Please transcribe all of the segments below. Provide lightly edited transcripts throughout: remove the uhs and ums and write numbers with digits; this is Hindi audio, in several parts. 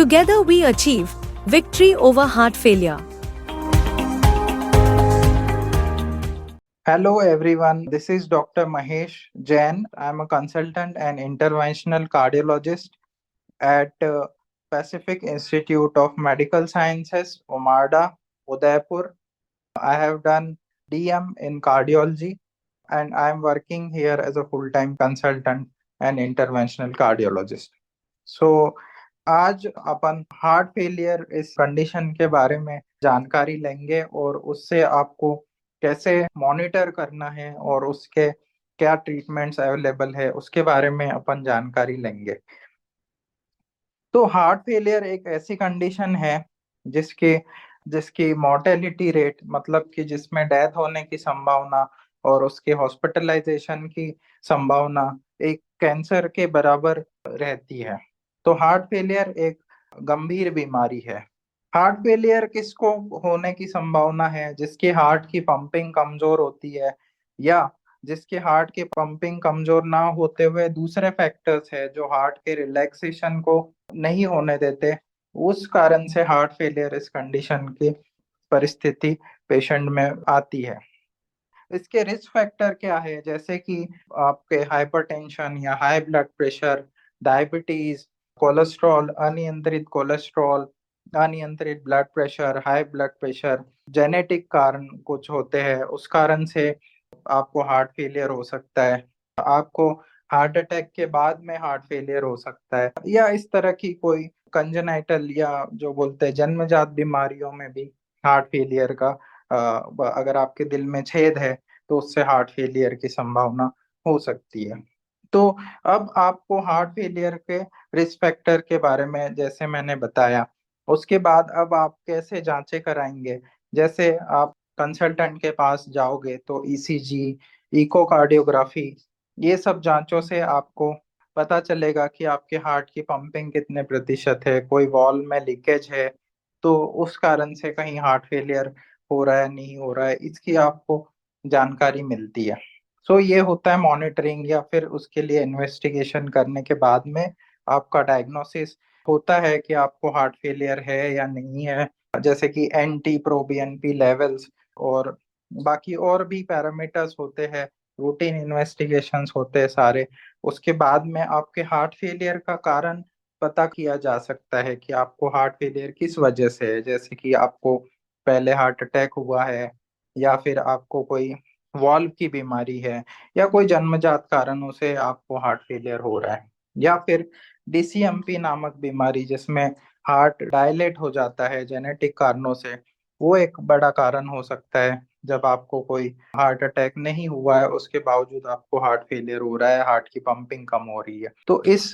Together we achieve victory over heart failure. Hello everyone, this is Dr. Mahesh Jain. I am a consultant and interventional cardiologist at Pacific Institute of Medical Sciences, Omarda, Udaipur. I have done DM in cardiology and I am working here as a full-time consultant and interventional cardiologist. So आज अपन हार्ट फेलियर इस कंडीशन के बारे में जानकारी लेंगे और उससे आपको कैसे मॉनिटर करना है और उसके क्या ट्रीटमेंट्स अवेलेबल है उसके बारे में अपन जानकारी लेंगे। तो हार्ट फेलियर एक ऐसी कंडीशन है जिसकी जिसकी मॉर्टेलिटी रेट मतलब कि जिसमें डेथ होने की संभावना और उसके हॉस्पिटलाइजेशन की संभावना एक कैंसर के बराबर रहती है। तो हार्ट फेलियर एक गंभीर बीमारी है। हार्ट फेलियर किसको होने की संभावना है? जिसकी हार्ट की पंपिंग कमजोर होती है या जिसके हार्ट की पंपिंग कमजोर ना होते हुए दूसरे फैक्टर्स है जो हार्ट के रिलैक्सेशन को नहीं होने देते, उस कारण से हार्ट फेलियर इस कंडीशन की परिस्थिति पेशेंट में आती है। इसके रिस्क फैक्टर क्या है? जैसे कि आपके हाइपरटेंशन या high blood pressure, diabetes, cholesterol, अनियंत्रित blood pressure, high blood pressure, genetic कारण कुछ होते हैं, उस कारण से आपको हार्ट फेलियर हो सकता है। आपको हार्ट अटैक के बाद में हार्ट फेलियर हो सकता है या इस तरह की कोई कंजेनाइटल या जो बोलते हैं जन्मजात बीमारियों में भी हार्ट फेलियर का अगर आपके दिल में छेद है तो उससे हार्ट फेलियर की संभावना हो सकती है। तो अब आपको हार्ट फेलियर के रिस्क फैक्टर के बारे में जैसे मैंने बताया, उसके बाद अब आप कैसे जांचें कराएंगे? जैसे आप कंसल्टेंट के पास जाओगे तो ईसीजी, इकोकार्डियोग्राफी, ये सब जांचों से आपको पता चलेगा कि आपके हार्ट की पंपिंग कितने प्रतिशत है, कोई वॉल्व में लीकेज है तो उस कारण से कहीं हार्ट फेलियर हो रहा है नहीं हो रहा है, इसकी आपको जानकारी मिलती है। सो ये होता है मॉनिटरिंग या फिर उसके लिए इन्वेस्टिगेशन करने के बाद में आपका डायग्नोसिस होता है कि आपको हार्ट फेलियर है या नहीं है। जैसे कि एनटी प्रोबीएनपी लेवल्स और बाकी और भी पैरामीटर्स होते हैं, रूटीन इन्वेस्टिगेशंस होते हैं सारे। उसके बाद में आपके हार्ट फेलियर का कारण पता किया जा सकता है कि आपको हार्ट फेलियर किस वजह से है। जैसे कि आपको पहले हार्ट अटैक हुआ है या फिर आपको कोई वॉल्व की बीमारी है या कोई जन्मजात कारणों से आपको हार्ट फेलियर हो रहा है या फिर डीसीएमपी नामक बीमारी जिसमें हार्ट डायलेट हो जाता है जेनेटिक कारणों से, वो एक बड़ा कारण हो सकता है। जब आपको कोई हार्ट अटैक नहीं हुआ है उसके बावजूद आपको हार्ट फेलियर हो रहा है, हार्ट की पंपिंग कम हो रही है, तो इस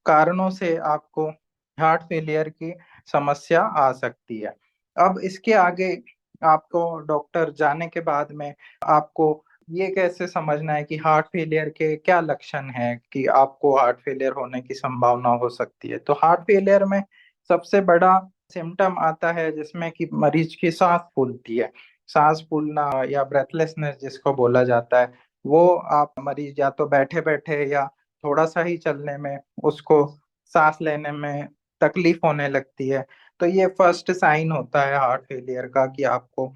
कारणों से आपको हार्ट फेलियर की समस्या आ सकती है। अब इसके आगे आपको डॉक्टर जाने के बाद में आपको ये कैसे समझना है कि हार्ट फेलियर के क्या लक्षण हैं कि आपको हार्ट फेलियर होने की संभावना हो सकती है। तो हार्ट फेलियर में सबसे बड़ा सिम्टम आता है जिसमें कि मरीज की सांस फूलती है। सांस फूलना या ब्रेथलेसनेस जिसको बोला जाता है, वो आप मरीज या तो बैठे बैठे या थोड़ा सा ही चलने में उसको सांस लेने में तकलीफ होने लगती है। तो ये फर्स्ट साइन होता है हार्ट फेलियर का कि आपको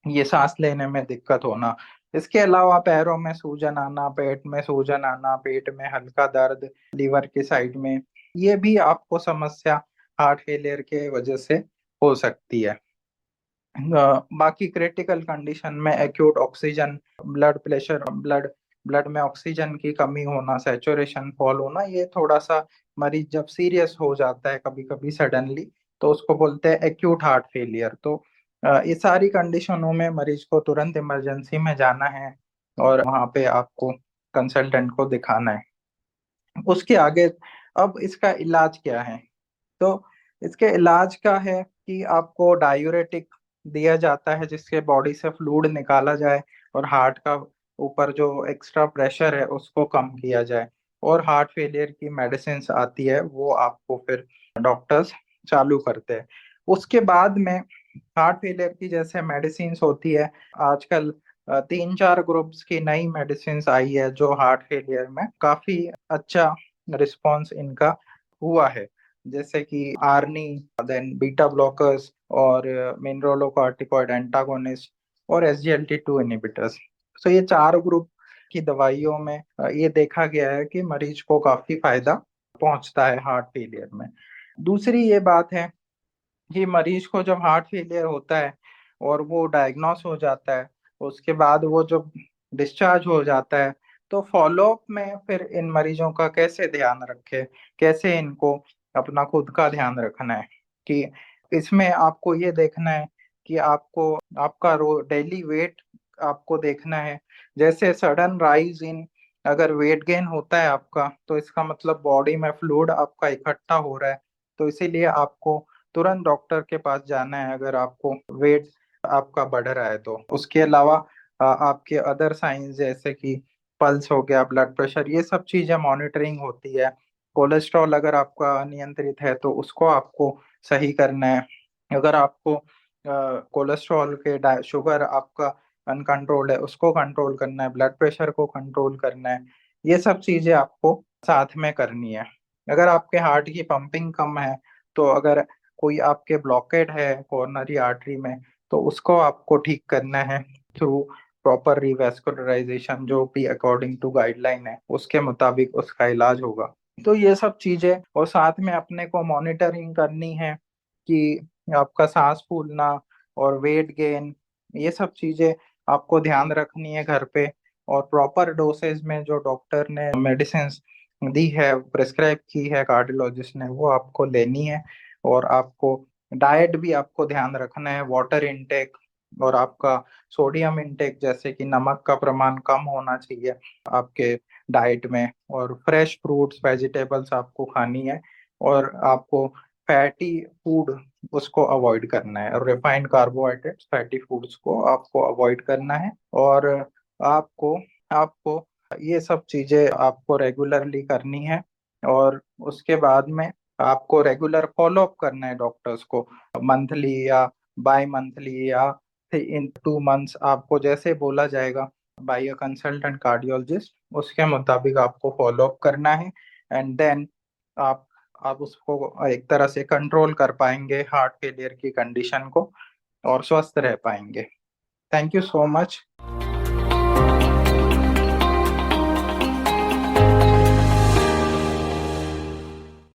ये सांस लेने में दिक्कत होना। इसके अलावा पैरों में सूजन आना, पेट में सूजन आना, पेट में हल्का दर्द, लीवर की साइड में, ये भी आपको समस्या हार्ट फेलियर के वजह से हो सकती है। बाकी क्रिटिकल कंडीशन में acute oxygen blood pressure, blood में ऑक्सीजन की कमी होना, सैचुरेशन फॉल होना, ये थोड़ा सा मरीज जब सीरियस हो जाता है कभी कभी सडनली तो उसको बोलते हैं एक्यूट हार्ट फेलियर। तो ये सारी कंडीशनों में मरीज को तुरंत इमरजेंसी में जाना है और वहाँ पे आपको कंसल्टेंट को दिखाना है। उसके आगे अब इसका इलाज क्या है? तो इसके इलाज का है कि आपको डायूरेटिक दिया जाता है जिससे बॉडी से फ्लूइड निकाला जाए और हार्ट का ऊपर जो एक्स्ट्रा प्रेशर है उसको कम किया जाए। और हार्ट फेलियर की मेडिसिन आती है वो आपको फिर डॉक्टर्स चालू करते हैं। उसके बाद में हार्ट फेलियर की जैसे मेडिसिन होती है, आजकल 3-4 ग्रुप्स की नई मेडिसिन आई है जो हार्ट फेलियर में काफी अच्छा रिस्पॉन्स इनका हुआ है। जैसे कि आर्नी, देन बीटा ब्लॉकर्स और मिनरलोकॉर्टिकॉइड एंटागोनिस्ट और SGLT2 इनहिबिटर्स। तो ये चार ग्रुप की दवाइयों में ये देखा गया है कि मरीज को काफी फायदा पहुंचता है हार्ट फेलियर में। दूसरी ये बात है कि मरीज को जब हार्ट फेलियर होता है और वो डायग्नोस हो जाता है, उसके बाद वो जब डिस्चार्ज हो जाता है, तो फॉलोअप में फिर इन मरीजों का कैसे ध्यान रखे, कैसे इनको अपना खुद का ध्यान रखना है। कि इसमें आपको ये देखना है कि आपको आपका डेली वेट आपको देखना है। जैसे सडन राइज इन, अगर वेट गेन होता है आपका, तो इसका मतलब बॉडी में फ्लूइड आपका इकट्ठा हो रहा है, तो इसीलिए आपको तुरंत डॉक्टर के पास जाना है अगर आपको वेट आपका बढ़ रहा है तो। उसके अलावा आपके अदर साइंस जैसे कि पल्स हो गया, ब्लड प्रेशर, ये सब चीजें मॉनिटरिंग होती है। कोलेस्ट्रॉल अगर आपका अनियंत्रित है तो उसको आपको सही करना है। अगर आपको कोलेस्ट्रॉल के शुगर आपका अनकंट्रोल्ड है, उसको कंट्रोल करना है, ब्लड प्रेशर को कंट्रोल करना है, ये सब चीजें आपको साथ में करनी है। अगर आपके हार्ट की पंपिंग कम है, तो अगर कोई आपके ब्लॉकेड है कोरोनरी आर्टरी में, तो उसको आपको ठीक करना है थ्रू प्रॉपर रिवैस्कुलराइजेशन, जो भी अकॉर्डिंग टू गाइडलाइन है उसके मुताबिक उसका इलाज होगा। तो ये सब चीजें, और साथ में अपने को मॉनिटरिंग करनी है कि आपका सांस फूलना और वेट गेन, ये सब चीजें आपको ध्यान रखनी है घर पे। और प्रॉपर डोसेज में जो डॉक्टर ने मेडिसिन दी है, प्रिस्क्राइब की है कार्डियोलॉजिस्ट ने, वो आपको लेनी है। और आपको डाइट भी आपको ध्यान रखना है, वाटर इनटेक और आपका सोडियम इनटेक, जैसे कि नमक का प्रमाण कम होना चाहिए आपके डाइट में। और फ्रेश फ्रूट्स वेजिटेबल्स आपको खानी है। और आपको फैटी फूड उसको अवॉइड करना है, और रिफाइंड कार्बोहाइड्रेट्स फैटी फूड्स को आपको अवॉइड करना है। और आपको आपको ये सब चीजें आपको रेगुलरली करनी है। और उसके बाद में आपको रेगुलर फॉलोअप करना है डॉक्टर्स को, मंथली या बाई मंथली या इन 2 मंथ्स, आपको जैसे बोला जाएगा बाय अ कंसल्टेंट कार्डियोलॉजिस्ट, उसके मुताबिक आपको फॉलोअप करना है। एंड देन आप आप उसको एक तरह से कंट्रोल कर पाएंगे हार्ट फेलियर की कंडीशन को, और स्वस्थ रह पाएंगे। Thank you so much.